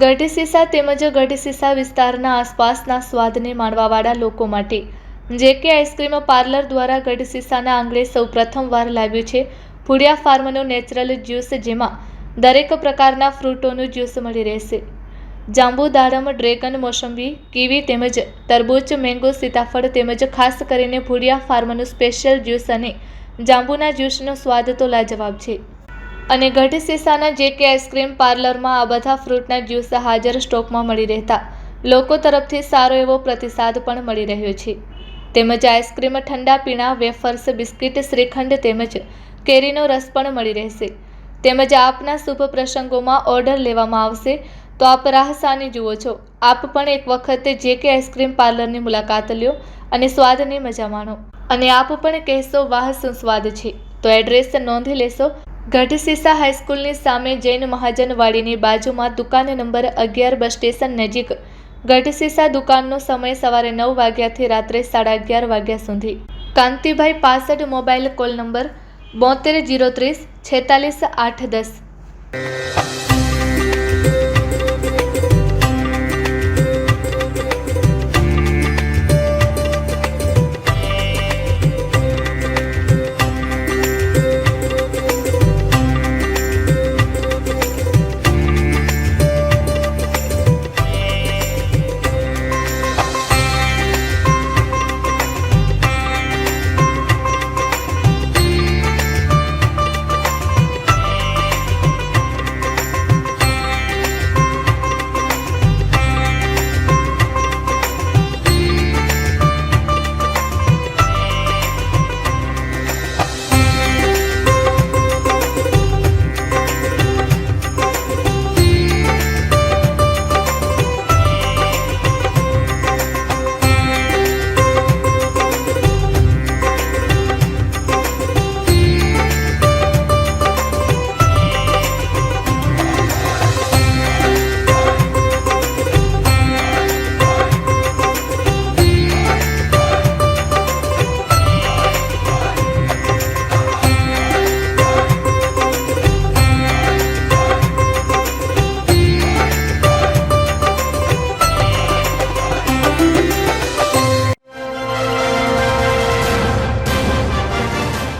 ગઢસીસા તેમજ ગઢસીસા વિસ્તારના આસપાસના સ્વાદને માણવાવાળા લોકો માટે જેકે આઈસ્ક્રીમ પાર્લર દ્વારા ગઢસીસાના આંગણે સૌ પ્રથમવાર લાવ્યું છે ભુડિયા ફાર્મનું નેચરલ જ્યુસ, જેમાં દરેક પ્રકારના ફ્રૂટોનું જ્યુસ મળી રહેશે. જાંબુ, દાડમ, ડ્રેગન, મોસંબી, કીવી તેમજ તરબૂચ, મેંગો, સીતાફળ તેમજ ખાસ કરીને ભુડિયા ફાર્મનું સ્પેશિયલ જ્યુસ અને જાંબુના જ્યુસનો સ્વાદ તો લાજવાબ છે. અને ગઢસીસાના જેકે આઈસ્ક્રીમ પાર્લરમાં આ બધા ફ્રૂટના જ્યુસ હાજર સ્ટોકમાં મળી રહેતા લોકો તરફથી સારો એવો પ્રતિસાદ પણ મળી રહ્યો છે. તેમજ આઈસ્ક્રીમ, ઠંડા પીણા, વેફર્સ, બિસ્કિટ, શ્રીખંડ તેમજ કેરીનો રસ પણ મળી રહેશે. તેમજ આપના શુભ પ્રસંગોમાં ઓર્ડર લેવામાં આવશે તો આપ રાહ સાની જુઓ છો. આપ પણ એક વખત જેકે આઈસ્ક્રીમ પાર્લરની મુલાકાત લ્યો અને સ્વાદની મજા માણો. અને આપ પણ કહેશો, વાહ શું સ્વાદ છે. તો એડ્રેસ નોંધી લેશો. ગઢસીસા હાઈસ્કૂલની સામે જૈન મહાજનવાડીની બાજુમાં, દુકાન નંબર 11, બસ સ્ટેશન નજીક. ગઢસીસા. દુકાનનો સમય સવારે 9 વાગ્યાથી રાત્રે 11:30 વાગ્યા સુધી. Kantibhai passed. Mobile call number 72 030 46 810.